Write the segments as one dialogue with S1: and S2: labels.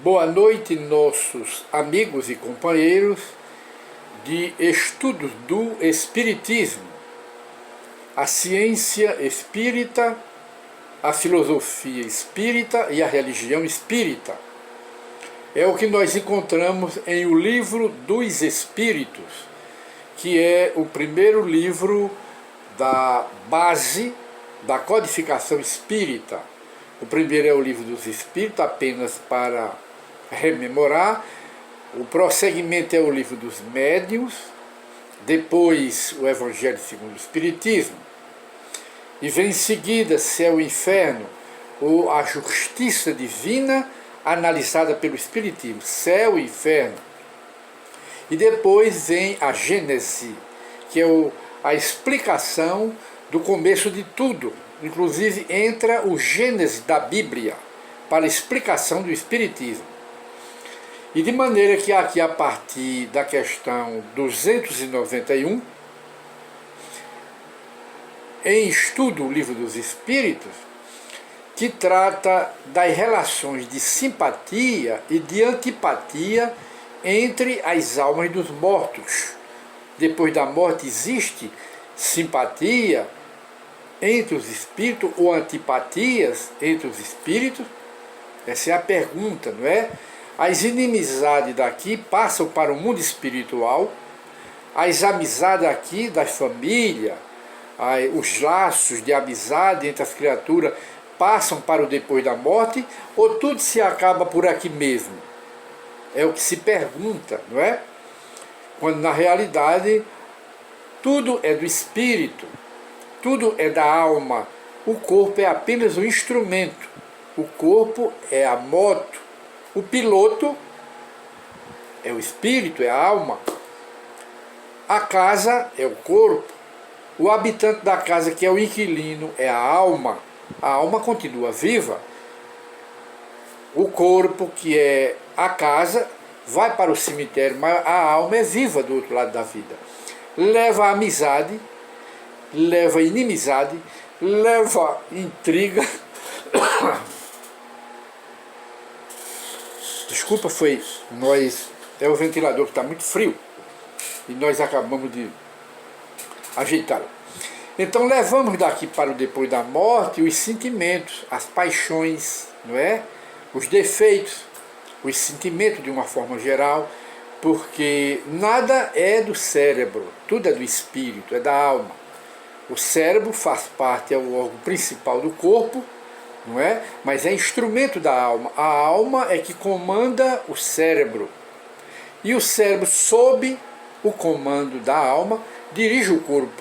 S1: Boa noite, nossos amigos e companheiros de estudos do Espiritismo, a ciência espírita, a filosofia espírita e a religião espírita. É o que nós encontramos em O Livro dos Espíritos, que é o primeiro livro da base da codificação espírita. O primeiro é o Livro dos Espíritos, apenas para rememorar. O prosseguimento é o Livro dos Médiuns, depois o Evangelho segundo o Espiritismo, e vem em seguida Céu e Inferno, ou a Justiça Divina analisada pelo Espiritismo, Céu e Inferno. E depois vem a Gênese, que é a explicação do começo de tudo. Inclusive entra o Gênese da Bíblia para a explicação do Espiritismo. E de maneira que aqui, a partir da questão 291, em estudo o Livro dos Espíritos, que trata das relações de simpatia e de antipatia entre as almas dos mortos. Depois da morte existe simpatia entre os espíritos ou antipatias entre os espíritos? Essa é a pergunta, não é? As inimizades daqui passam para o mundo espiritual, as amizades aqui da família, os laços de amizade entre as criaturas passam para o depois da morte, ou tudo se acaba por aqui mesmo? É o que se pergunta, não é? Quando na realidade tudo é do espírito, tudo é da alma. O corpo é apenas um instrumento, o corpo é a moto, o piloto é o espírito, é a alma, a casa é o corpo, o habitante da casa, que é o inquilino, é a alma continua viva. O corpo, que é a casa, vai para o cemitério, mas a alma é viva do outro lado da vida. Leva a amizade, leva a inimizade, leva intriga. Desculpa, é o ventilador que está muito frio e nós acabamos de ajeitá-lo. Então levamos daqui para o depois da morte os sentimentos, as paixões, não é? Os defeitos, os sentimentos de uma forma geral, porque nada é do cérebro, tudo é do espírito, é da alma. O cérebro faz parte, é o órgão principal do corpo, não é? Mas é instrumento da alma. A alma é que comanda o cérebro. E o cérebro, sob o comando da alma, dirige o corpo.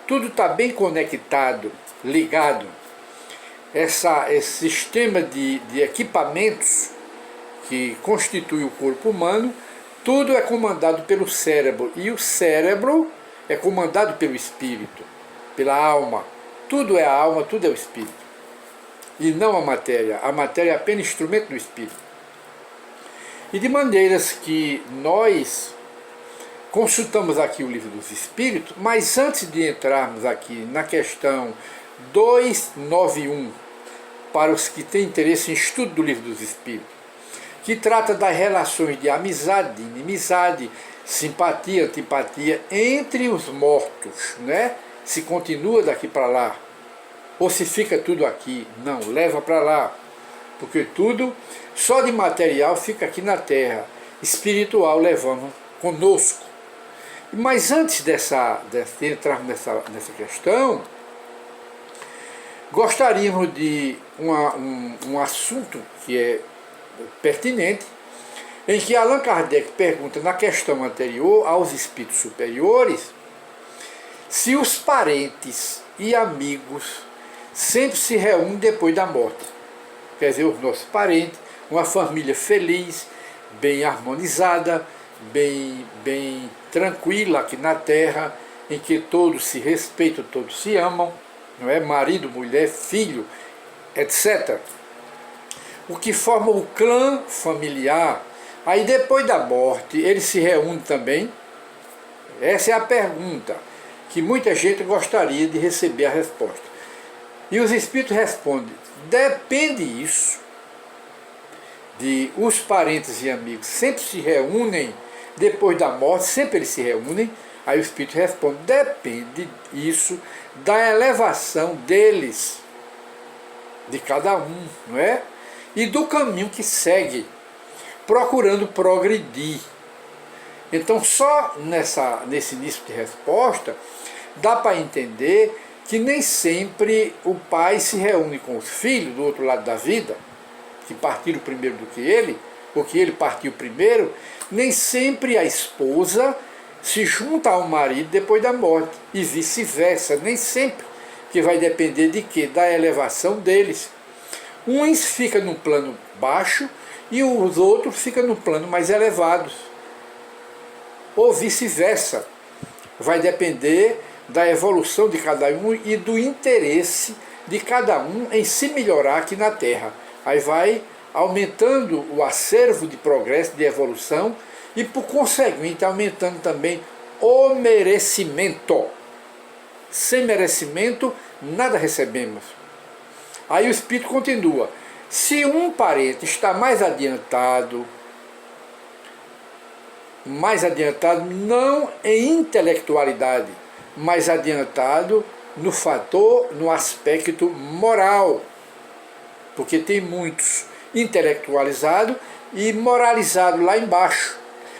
S1: Tudo está bem conectado, ligado. Esse sistema de equipamentos que constitui o corpo humano, tudo é comandado pelo cérebro. E o cérebro é comandado pelo espírito, pela alma. Tudo é a alma, tudo é o espírito. E não a matéria. A matéria é apenas instrumento do espírito. E de maneiras que nós consultamos aqui o Livro dos Espíritos, mas antes de entrarmos aqui na questão 291, para os que têm interesse em estudo do Livro dos Espíritos, que trata das relações de amizade, de inimizade, simpatia, antipatia entre os mortos, né? Se continua daqui para lá, ou se fica tudo aqui. Não, leva para lá, porque tudo só de material fica aqui na terra, espiritual levamos conosco. Mas antes de entrarmos nessa questão, gostaríamos de um assunto que é pertinente, em que Allan Kardec pergunta na questão anterior aos espíritos superiores se os parentes e amigos sempre se reúnem depois da morte. Quer dizer, os nossos parentes, uma família feliz, bem harmonizada, bem tranquila aqui na terra, em que todos se respeitam, todos se amam, não é? Marido, mulher, filho, etc. O que forma o clã familiar. Aí depois da morte, eles se reúnem também? Essa é a pergunta que muita gente gostaria de receber a resposta. E os espíritos respondem: depende isso de os parentes e amigos sempre se reúnem depois da morte, sempre eles se reúnem, aí o Espírito responde, depende isso da elevação deles, de cada um, não é? E do caminho que segue, procurando progredir. Então só nesse início de resposta dá para entender que nem sempre o pai se reúne com os filhos do outro lado da vida, que partiram primeiro do que ele, ou que ele partiu primeiro, nem sempre a esposa se junta ao marido depois da morte, e vice-versa, nem sempre, que vai depender de quê? Da elevação deles. Uns ficam no plano baixo e os outros ficam no plano mais elevado. Ou vice-versa, vai depender da evolução de cada um e do interesse de cada um em se melhorar aqui na Terra. Aí vai aumentando o acervo de progresso, de evolução, e por conseguinte aumentando também o merecimento. Sem merecimento, nada recebemos. Aí o Espírito continua, se um parente está mais adiantado não em intelectualidade, mais adiantado no fator, no aspecto moral, porque tem muitos intelectualizados e moralizados lá embaixo,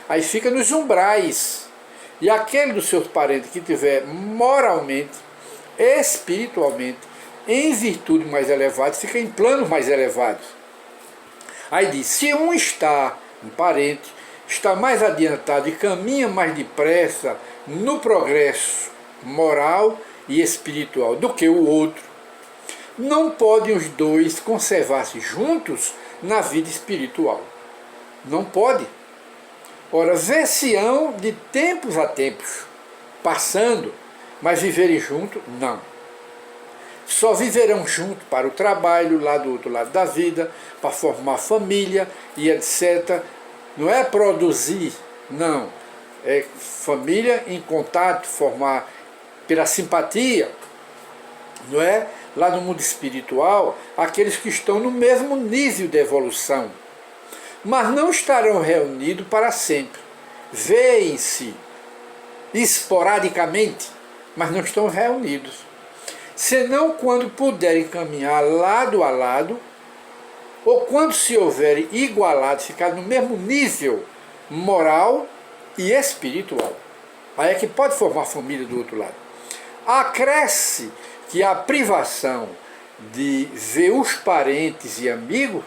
S1: aí fica nos umbrais, e aquele dos seus parentes que tiver moralmente, espiritualmente, em virtude mais elevada, fica em planos mais elevados. Aí diz, se um parente, está mais adiantado e caminha mais depressa no progresso moral e espiritual do que o outro, não podem os dois conservar-se juntos na vida espiritual. Não pode. Ora, ver-se-ão de tempos a tempos, passando, mas viverem juntos, não. Só viverão juntos para o trabalho, lá do outro lado da vida, para formar família e etc. Não é produzir, não. É família em contato, formar pela simpatia, não é? Lá no mundo espiritual, aqueles que estão no mesmo nível de evolução, mas não estarão reunidos para sempre. Veem-se esporadicamente, mas não estão reunidos. Senão quando puderem caminhar lado a lado, ou quando se houverem igualados, ficar no mesmo nível moral e espiritual. Aí é que pode formar família do outro lado. Acresce que a privação de ver os parentes e amigos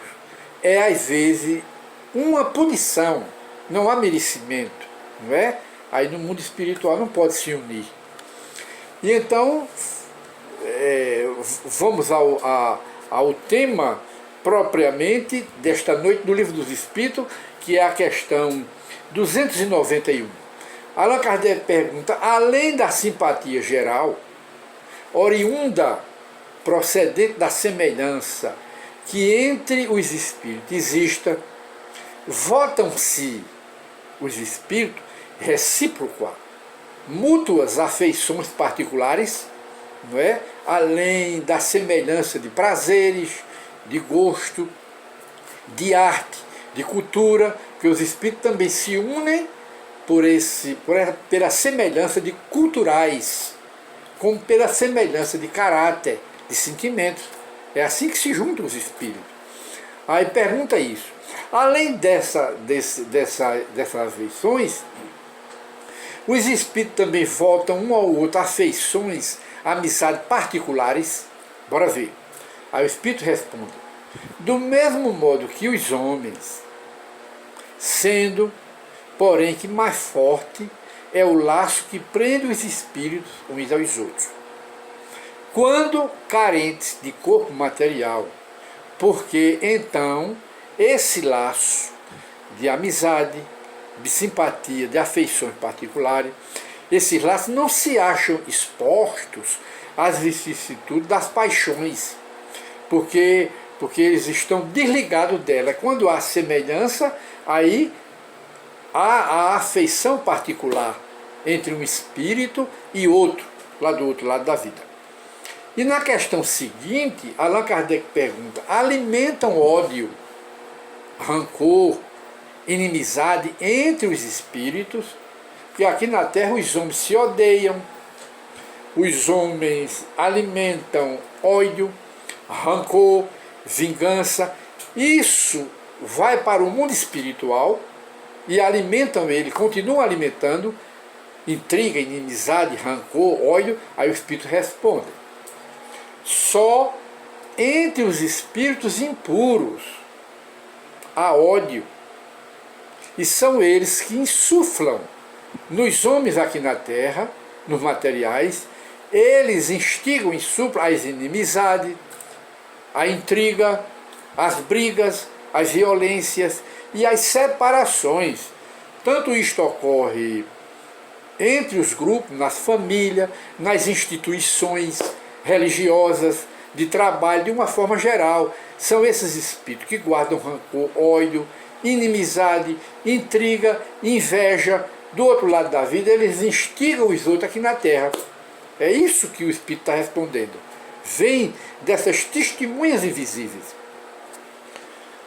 S1: é às vezes uma punição, não há merecimento, não é? Aí no mundo espiritual não pode se unir. E então, vamos ao tema propriamente desta noite do Livro dos Espíritos, que é a questão 291. Allan Kardec pergunta, além da simpatia geral, oriunda, procedente da semelhança que entre os espíritos exista, votam-se os espíritos recíproca, mútuas afeições particulares, não é? Além da semelhança de prazeres, de gosto, de arte, de cultura, que os espíritos também se unem pela semelhança de culturais, como pela semelhança de caráter, de sentimentos. É assim que se juntam os espíritos. Aí pergunta isso. Além dessas afeições, os espíritos também voltam um ao outro afeições, amizades particulares. Bora ver. Aí o espírito responde, do mesmo modo que os homens, sendo, porém, que mais forte é o laço que prende os espíritos uns aos outros, quando carentes de corpo material, porque então esse laço de amizade, de simpatia, de afeições particulares, esses laços não se acham expostos às vicissitudes das paixões, porque eles estão desligados dela. Quando há semelhança, aí há a afeição particular entre um espírito e outro, lá do outro lado da vida. E na questão seguinte, Allan Kardec pergunta, alimentam ódio rancor, inimizade entre os espíritos, porque aqui na Terra os homens se odeiam, os homens alimentam ódio, rancor, vingança. Isso vai para o mundo espiritual e alimentam ele, continuam alimentando intriga, inimizade, rancor, ódio. Aí o espírito responde. Só entre os espíritos impuros há ódio, e são eles que insuflam nos homens aqui na Terra, nos materiais, eles instigam, insuflam as inimizades, a intriga, as brigas, as violências e as separações. Tanto isto ocorre entre os grupos, nas famílias, nas instituições religiosas, de trabalho, de uma forma geral. São esses espíritos que guardam rancor, ódio, inimizade, intriga, inveja. Do outro lado da vida, eles instigam os outros aqui na Terra. É isso que o espírito está respondendo. Vem dessas testemunhas invisíveis.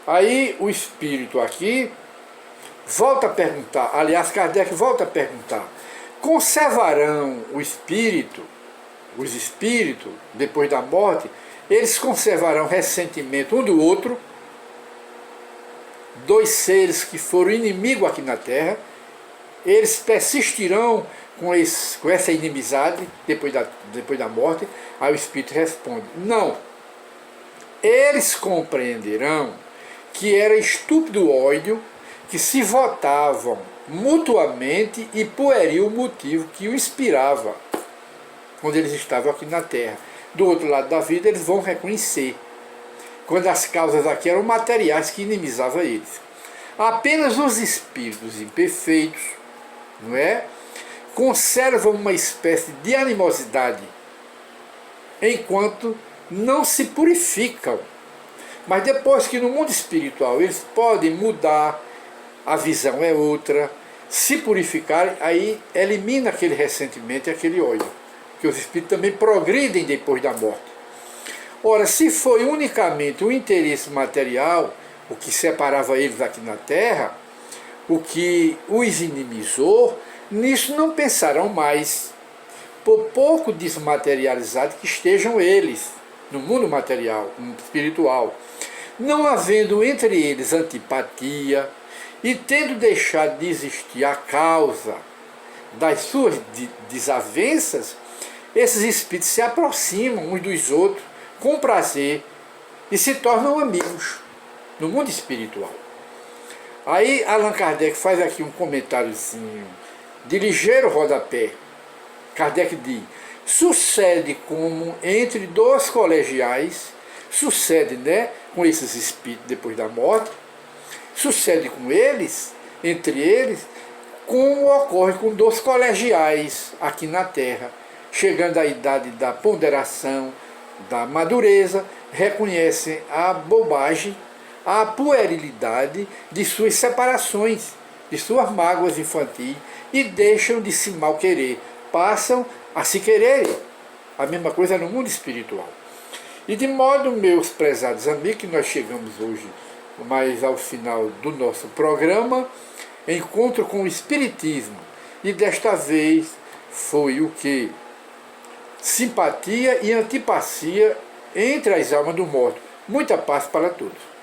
S1: Aí o espírito aqui volta a perguntar, aliás, Kardec volta a perguntar: conservarão os espíritos, depois da morte, eles conservarão ressentimento um do outro, dois seres que foram inimigos aqui na Terra, eles persistirão com essa inimizade depois da morte? Aí o espírito responde: não. Eles compreenderão que era estúpido ódio, que se votavam mutuamente e pueril motivo que o inspirava quando eles estavam aqui na Terra. Do outro lado da vida eles vão reconhecer, quando as causas aqui eram materiais que inimizavam eles. Apenas os espíritos imperfeitos, não é, conservam uma espécie de animosidade, enquanto não se purificam. Mas depois que no mundo espiritual eles podem mudar, a visão é outra, se purificarem, aí elimina aquele ressentimento e aquele ódio, que os espíritos também progridem depois da morte. Ora, se foi unicamente o interesse material o que separava eles aqui na Terra, o que os inimizou, nisso não pensarão mais, por pouco desmaterializado que estejam eles no mundo material, no mundo espiritual, não havendo entre eles antipatia e tendo deixado de existir a causa das suas desavenças, esses espíritos se aproximam uns dos outros com prazer e se tornam amigos no mundo espiritual. Aí Allan Kardec faz aqui um comentáriozinho de ligeiro rodapé. Kardec diz: sucede como entre dois colegiais, sucede, né, com esses espíritos depois da morte, sucede com eles, entre eles, como ocorre com dois colegiais aqui na Terra, chegando à idade da ponderação, da madureza, reconhecem a bobagem, a puerilidade de suas separações, de suas mágoas infantis, e deixam de se mal querer, passam a se quererem. A mesma coisa no mundo espiritual. E de modo, meus prezados amigos, que nós chegamos hoje mais ao final do nosso programa, encontro com o Espiritismo. E desta vez foi o que? Simpatia e antipatia entre as almas do morto. Muita paz para todos.